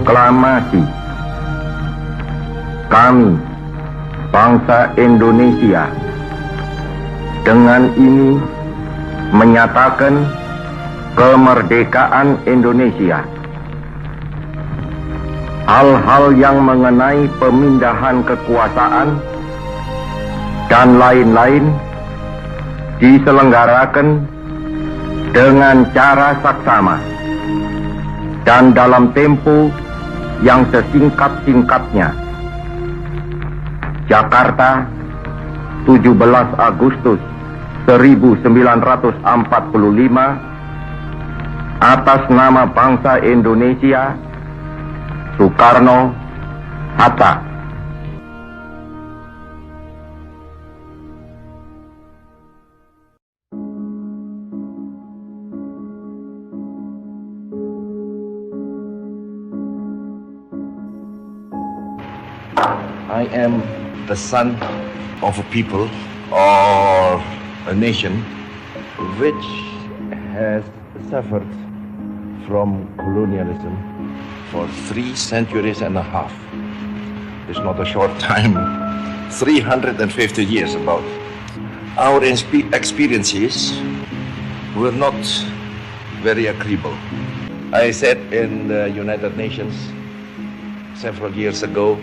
proklamasi. Kami, bangsa Indonesia, dengan ini menyatakan kemerdekaan Indonesia. Hal-hal yang mengenai pemindahan kekuasaan dan lain-lain diselenggarakan dengan cara saksama dan dalam tempo yang sesingkat-singkatnya. Jakarta, 17 Agustus 1945, atas nama bangsa Indonesia, Soekarno, Hatta. I am the son of a people or a nation which has suffered from colonialism for 3 centuries and a half. It's not a short time, 350 years about. Our experiences were not very agreeable. I said in the United Nations several years ago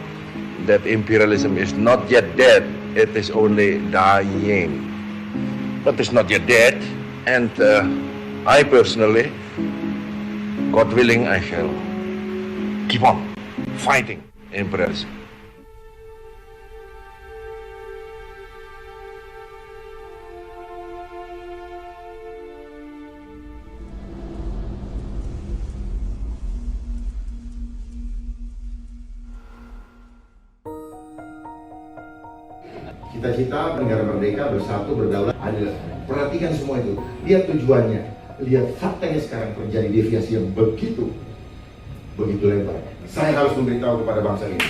that imperialism is not yet dead, it is only dying. But it's not yet dead, and I personally, God willing, I shall keep on fighting imperialism. Cita-cita negara merdeka, bersatu, berdaulat, adil. Perhatikan semua itu. Lihat tujuannya. Lihat faktanya sekarang terjadi deviasi yang begitu lebar. Saya harus memberitahu kepada bangsa ini.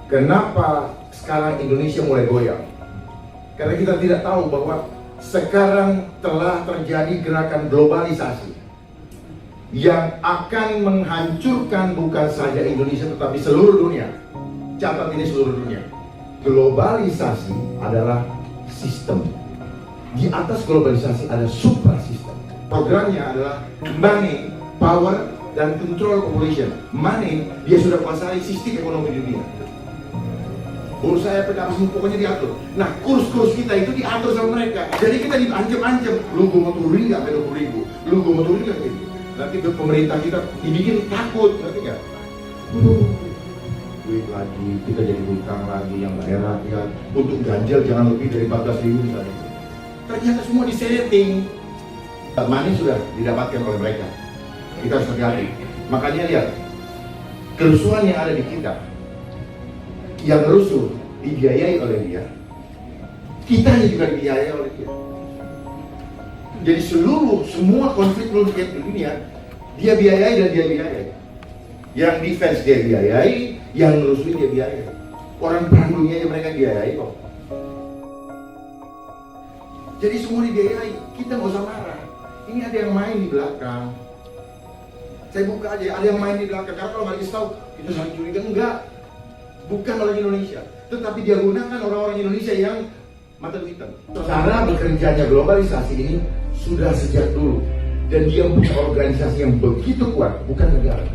Kenapa sekarang Indonesia mulai goyang? Karena kita tidak tahu bahwa sekarang telah terjadi gerakan globalisasi yang akan menghancurkan bukan saja Indonesia tetapi seluruh dunia. Catat ini, seluruh dunia. Globalisasi adalah sistem. Di atas globalisasi ada suprasistem. Programnya adalah money, power, dan control population. Money, dia sudah kuasai sistem ekonomi dunia. Bursa efek apa semua pokoknya diatur. Nah, kurs-kurs kita itu diatur sama mereka. Jadi kita diancam-ancam. Lu gue mau turunin nggak sampai 20.000? Lu gue mau turunin nggak gitu? Nanti pemerintah kita dibikin takut, ngerti nggak? Duit lagi, kita jadi hutang lagi yang daerah ya. Untuk ganjil jangan lebih dari 14.000 misalnya. Ternyata semua disetting. Money sudah didapatkan oleh mereka. Kita harus hati-hati. Makanya lihat, kerusuhan yang ada di kita, yang rusuh dibiayai oleh dia, kita juga dibiayai oleh dia. Jadi semua konflik di dunia, dia biayai dan dia biayai. Yang defense dia biayai, yang rusuh dia biayai. Orang perang dunia mereka biayai kok. Jadi semua dibiayai, kita nggak usah marah. Ini ada yang main di belakang. Saya buka aja, ada yang main di belakang. Karena kalau nggak dikasih tahu, itu saling curiga. Enggak, bukan orang Indonesia. Tetapi dia gunakan orang-orang Indonesia yang mata duitan. Cara bekerjanya globalisasi ini sudah sejak dulu. Dan dia punya organisasi yang begitu kuat, bukan negara.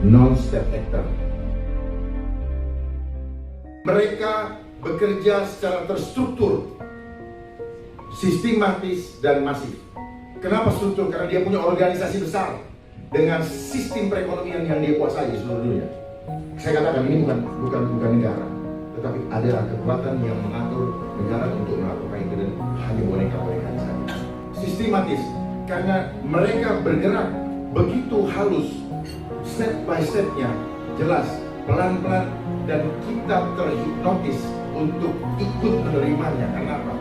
Non-state actor. Mereka bekerja secara terstruktur, sistematis, dan masif. Kenapa struktur? Karena dia punya organisasi besar dengan sistem perekonomian yang dia kuasai di seluruh dunia. Saya katakan ini bukan negara, tetapi adalah kekuatan yang mengatur negara untuk melakukan itu dan hanya boneka-boneka saja. Sistematis, karena mereka bergerak begitu halus, step by stepnya jelas, pelan-pelan, dan kita terhipnotis untuk ikut menerimanya. Karena apa?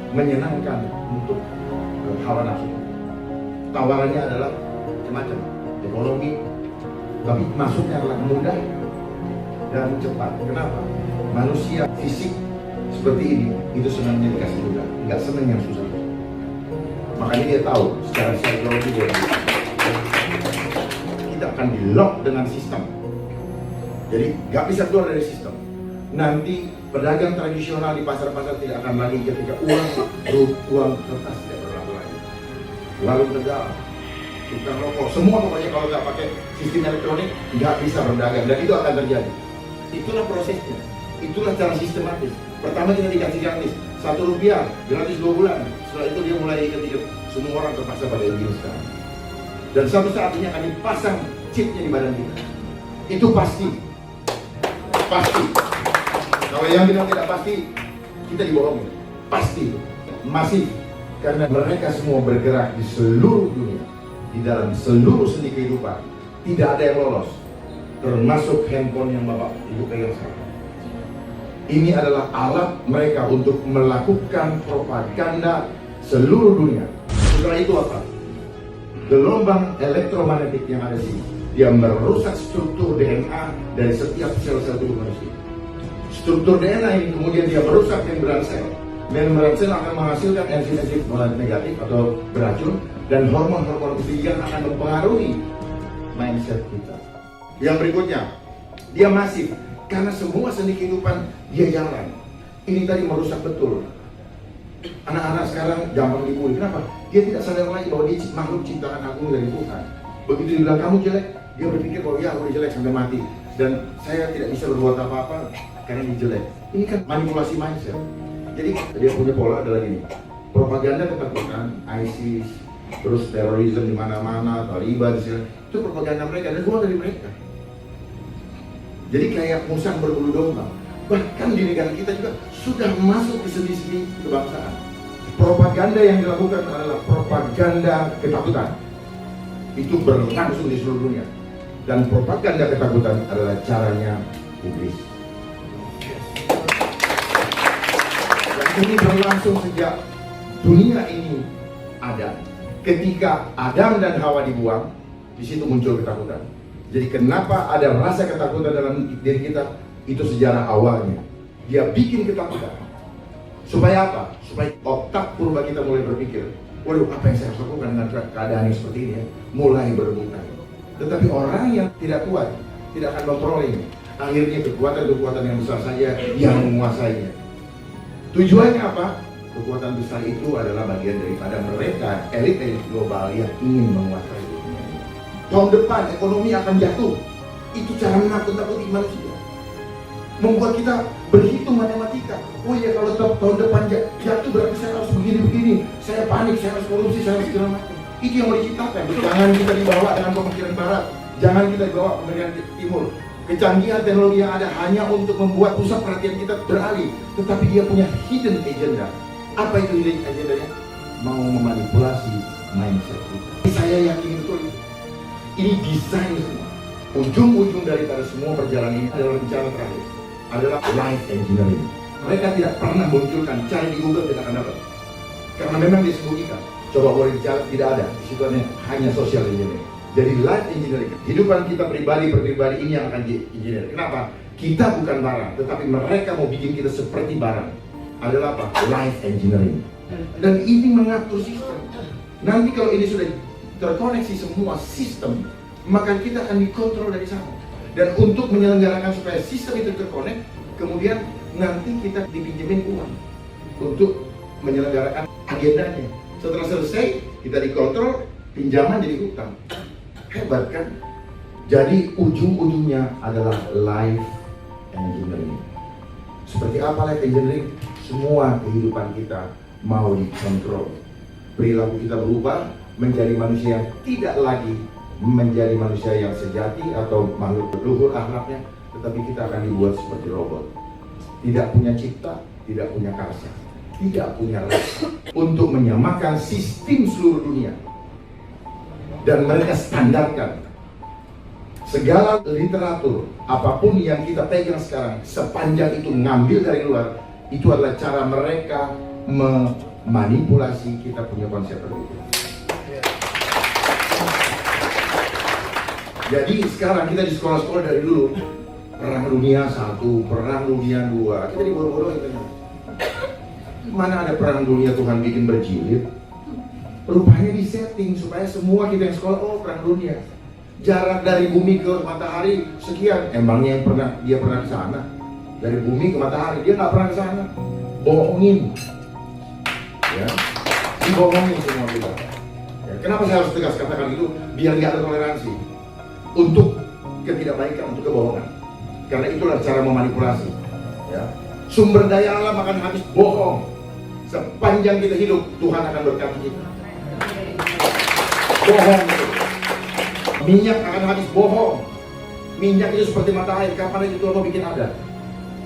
Menyenangkan untuk hawa nafsu. Tawarannya adalah macam-macam, ekonomi, tapi masuknya adalah mudah dan cepat. Kenapa? Manusia fisik seperti ini itu senangnya dikasih mudah, nggak senang yang susah. Makanya dia tahu secara psikologi dia kita akan di lock dengan sistem Jadi nggak bisa keluar dari sistem. Nanti pedagang tradisional di pasar-pasar tidak akan lagi ketika uang kertas tidak berlaku lagi. Lalu tegal, tukang rokok, semua pokoknya kalau nggak pakai sistem elektronik nggak bisa berdagang, dan itu akan terjadi. Itulah prosesnya, itulah cara sistematis. Pertama kita dikasih gratis Rp1 gratis 2 bulan. Setelah itu dia mulai ketika semua orang terpaksa pada ilmu sekarang. Dan suatu saat ini akan dipasang chipnya di badan kita. Itu pasti. Pasti. Kalau yang bilang tidak pasti, kita dibohongi. Pasti. Masif. Karena mereka semua bergerak di seluruh dunia. Di dalam seluruh sendi kehidupan. Tidak ada yang lolos. Termasuk handphone yang Bapak Ibu pegang sekarang. Ini adalah alat mereka untuk melakukan propaganda seluruh dunia. Setelah itu apa? Gelombang elektromagnetik yang ada di sini, dia merusak struktur DNA dari setiap sel-sel tubuh manusia. Struktur DNA ini kemudian dia merusak membrana sel. Membrana sel akan menghasilkan enzim-enzim negatif atau beracun, dan hormon-hormon itu yang akan mempengaruhi mindset kita. Yang berikutnya, dia masif. Karena semua sendi kehidupan dia jalan. Ini tadi merusak betul. Anak-anak sekarang gampang dibully. Kenapa? Dia tidak sadar lagi bahwa dia makhluk ciptaan agung dari Tuhan. Begitu dibilang kamu jelek, dia berpikir bahwa ya aku jelek sampai mati. Dan saya tidak bisa berbuat apa-apa karena dia jelek. Ini kan manipulasi mindset. Jadi dia punya pola adalah gini. Propaganda ketakutan, ISIS, terus terorisme di mana-mana, Taliban, itu propaganda mereka dan keluar dari mereka. Jadi kayak musang berbulu domba. Bahkan di negara kita juga sudah masuk ke sendi-sendi kebangsaan. Propaganda yang dilakukan adalah propaganda ketakutan. Itu berlangsung di seluruh dunia. Dan propaganda ketakutan adalah caranya iblis. Dan ini berlangsung sejak dunia ini ada. Ketika Adam dan Hawa dibuang, di situ muncul ketakutan. Jadi kenapa ada rasa ketakutan dalam diri kita? Itu sejarah awalnya. Dia bikin ketakutan. Supaya apa? Supaya otak purba kita mulai berpikir, waduh, apa yang saya harus lakukan dengan keadaan yang seperti ini ya? Mulai berebutan. Tetapi orang yang tidak kuat tidak akan memperoleh ini. Akhirnya kekuatan-kekuatan yang besar saja yang menguasainya. Tujuannya apa? Kekuatan besar itu adalah bagian daripada mereka, elit-elit global yang ingin menguasai dunia ini. Tahun depan ekonomi akan jatuh. Itu cara menakut-nakuti manusia. Membuat kita berhitung matematika. Oh iya, kalau tahun depan jatuh berarti saya harus begini-begini. Saya panik, saya harus korupsi, saya harus segala macam. Itu yang mau diciptakan. Jangan kita dibawa dengan pemikiran barat. Jangan kita dibawa pemikiran timur. Kecanggihan teknologi yang ada hanya untuk membuat pusat perhatian kita beralih. Tetapi dia punya hidden agenda. Apa itu hidden agendanya? Mau memanipulasi mindset kita. Saya yakin betul. Ini desain semua. Ujung-ujung daripada semua perjalanan ini adalah rencana terakhir. Adalah life engineering. Mereka tidak pernah munculkan, cari di Google tidak akan dapat. Karena memang disembunyikan. Coba boleh dicari, tidak ada. Di situ hanya social engineering. Jadi life engineering, kehidupan kita pribadi ini yang akan di-engineer. Kenapa? Kita bukan barang, tetapi mereka mau bikin kita seperti barang. Adalah apa? Life engineering. Dan ini mengatur sistem. Nanti kalau ini sudah terkoneksi semua sistem, maka kita akan dikontrol dari sana. Dan untuk menyelenggarakan supaya sistem itu terkonek, kemudian nanti kita dipinjemin uang untuk menyelenggarakan agendanya. Setelah selesai, kita dikontrol, pinjaman jadi hutang. Hebat kan? Jadi ujung-ujungnya adalah life engineering. Seperti apa life engineering? Semua kehidupan kita mau dikontrol. Perilaku kita berubah menjadi manusia yang tidak lagi menjadi manusia yang sejati atau makhluk luhur akhlaknya, tetapi kita akan dibuat seperti robot. Tidak punya cipta, tidak punya karsa, tidak punya rasa. Untuk menyamakan sistem seluruh dunia. Dan mereka standarkan segala literatur, apapun yang kita pegang sekarang, sepanjang itu ngambil dari luar, itu adalah cara mereka memanipulasi kita punya konsep berpikir. Jadi sekarang kita di sekolah-sekolah dari dulu, Perang Dunia 1, Perang Dunia 2, kita dibodoh-bodohin kan. Mana ada Perang Dunia Tuhan bikin berjilid? Rupanya disetting supaya semua kita yang sekolah, oh Perang Dunia. Jarak dari bumi ke matahari sekian. Emangnya dia pernah ke sana? Dari bumi ke matahari dia nggak pernah ke sana. Bohongin, ya, dibohongin semua kita. Ya, kenapa saya harus tegas katakan itu? Biar nggak ada toleransi untuk ketidakbaikan, untuk kebohongan. Karena itulah cara memanipulasi. Ya. Sumber daya alam akan habis, bohong. Sepanjang kita hidup, Tuhan akan berkati kita. Bohong itu. Minyak akan habis, bohong. Minyak itu seperti mata air, kapan aja Tuhan mau bikin ada.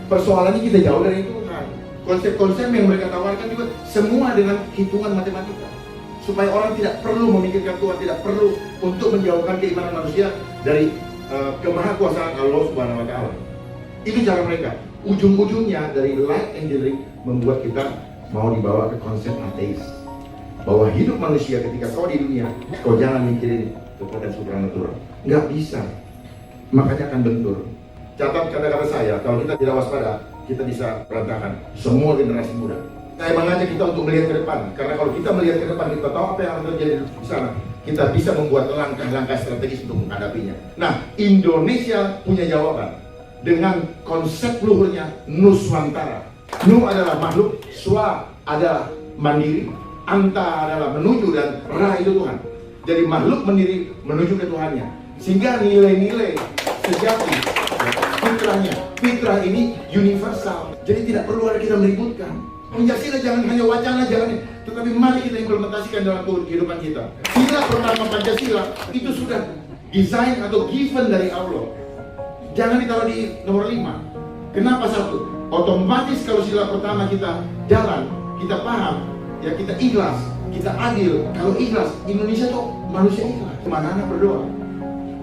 Persoalannya kita jauh dari Tuhan. Konsep-konsep yang mereka tawarkan juga semua dengan hitungan matematika. Supaya orang tidak perlu memikirkan Tuhan, tidak perlu untuk menjauhkan keimanan manusia dari kemahakuasaan Allah Subhanahu wa Ta'ala. Itu cara mereka. Ujung-ujungnya dari light engineering membuat kita mau dibawa ke konsep ateis. Bahwa hidup manusia ketika kau di dunia, kau jangan mikirin kekuatan supranatural. Nggak bisa. Makanya akan bentur. Catat kata-kata saya, kalau kita tidak waspada, kita bisa berantakan semua generasi muda. Saya mengajak kita untuk melihat ke depan, karena kalau kita melihat ke depan, kita tahu apa yang akan terjadi di sana. Kita bisa membuat langkah-langkah strategis untuk menghadapinya. Nah, Indonesia punya jawaban dengan konsep luhurnya Nuswantara. Nu adalah makhluk, Swa adalah mandiri, Anta adalah menuju, dan Ra itu Tuhan. Jadi makhluk mandiri menuju ke Tuhannya. Sehingga nilai-nilai sejati fitrahnya, fitrah ini universal. Jadi tidak perlu ada kita meributkan. Pancasila jangan hanya wacana, jangan, tetapi mari kita implementasikan dalam kehidupan kita. Sila pertama Pancasila itu sudah desain atau given dari Allah. Jangan ditaruh di nomor 5. Kenapa 1? Otomatis kalau sila pertama kita jalan, kita paham, ya kita ikhlas, kita adil. Kalau ikhlas, Indonesia tuh manusia ikhlas. Mana anak berdoa,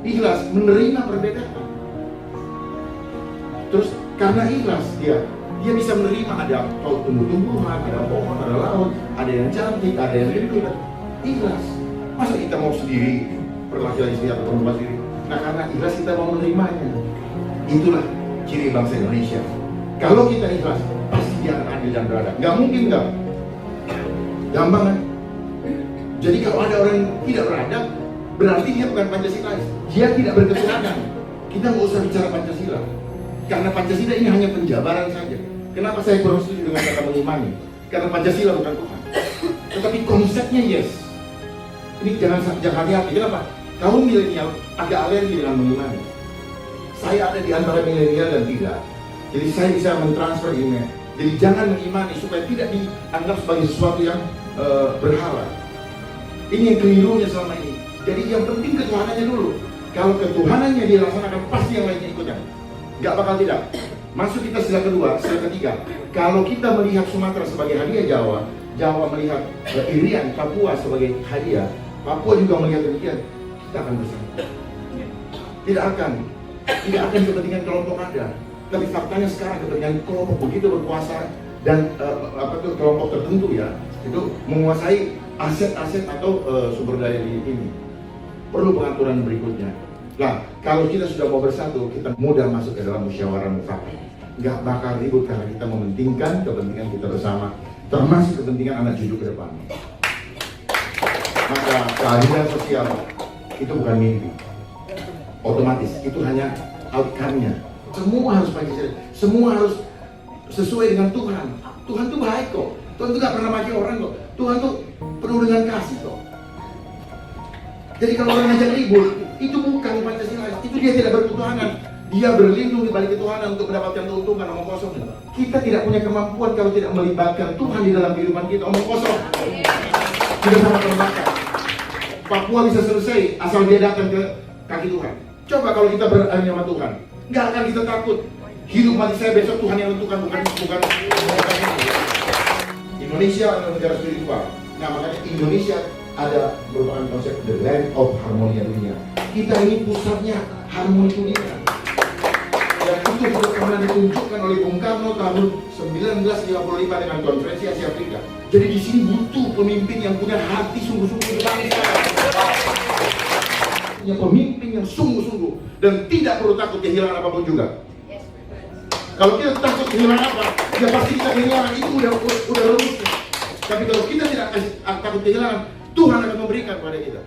ikhlas menerima perbedaan. Terus karena ikhlas dia bisa menerima, ada tumbuh-tumbuhan, ada pohon, ada laut, ada yang cantik, ada yang rindu. Ikhlas. Masa kita mau sendiri, perlakuan istri atau perempuan sendiri? Nah, karena ikhlas kita mau menerimanya. Itulah ciri bangsa Indonesia. Kalau kita ikhlas, pasti dia akan adil dan beradab. Nggak mungkin nggak. Gampang kan? Jadi kalau ada orang yang tidak beradab, berarti dia bukan Pancasilais. Dia tidak berketuhanan. Kita nggak usah bicara Pancasila. Karena Pancasila ini hanya penjabaran saja. Kenapa saya kurang setuju dengan kata mengimani? Karena Pancasila bukan Tuhan. Tetapi konsepnya yes. Ini jangan hati-hati. Kenapa? Kaum milenial agak alergi dengan mengimani. Saya ada di antara milenial dan tidak. Jadi saya bisa mentransfer email. Jadi jangan mengimani supaya tidak dianggap sebagai sesuatu yang berhala. Ini yang kelirunya selama ini. Jadi yang penting ketuhanannya dulu. Kalau ketuhanannya dilaksanakan, pasti yang lainnya ikutnya. Gak bakal tidak. Masuk kita sila kedua, sila ketiga. Kalau kita melihat Sumatera sebagai hadiah Jawa, Jawa melihat Irian, Papua sebagai hadiah, Papua juga melihat demikian, kita akan bersama. Tidak akan kepentingan kelompok ada. Tapi faktanya sekarang kepentingan kelompok begitu berkuasa dan kelompok tertentu ya, itu menguasai aset-aset atau sumber daya di ini. Perlu pengaturan berikutnya. Nah, kalau kita sudah mau bersatu, kita mudah masuk ke dalam musyawarah mufakat. Nggak bakal ribut karena kita mementingkan kepentingan kita bersama, termasuk kepentingan anak cucu ke depan. Maka keadilan sosial itu bukan mimpi. Otomatis itu hanya outcome-nya. Semua harus Pancasila, semua harus sesuai dengan Tuhan. Tuhan tuh baik kok. Tuhan tuh nggak pernah maki orang kok. Tuhan tuh penuh dengan kasih kok. Jadi kalau orang ngajak ribut, itu bukan Pancasila, itu dia tidak berketuhanan. Dia berlindung di balik ketuhanan untuk mendapatkan keuntungan, omong kosong. Kita tidak punya kemampuan kalau tidak melibatkan Tuhan di dalam kehidupan kita, omong kosong. Tidak sama terbakar. Papua bisa selesai asal dia datang ke kaki Tuhan. Coba kalau kita berani sama Tuhan, nggak akan kita takut. Hidup mati saya besok Tuhan yang tentukan, bukan. Indonesia adalah negara spiritual. Nah, makanya Indonesia ada merupakan konsep the land of harmonia dunia. Kita ini pusatnya harmoni dunia. Dan itu sudah pernah ditunjukkan oleh Bung Karno tahun 1955 dengan konferensi Asia Afrika. Jadi di sini butuh pemimpin yang punya hati sungguh-sungguh berbangsa. Punya pemimpin yang sungguh-sungguh dan tidak perlu takut kehilangan apapun juga. Kalau kita takut kehilangan apa, ya pasti kita kehilangan. Itu udah rumus. Tapi kalau kita tidak takut kehilangan, Tuhan akan memberikan kepada kita.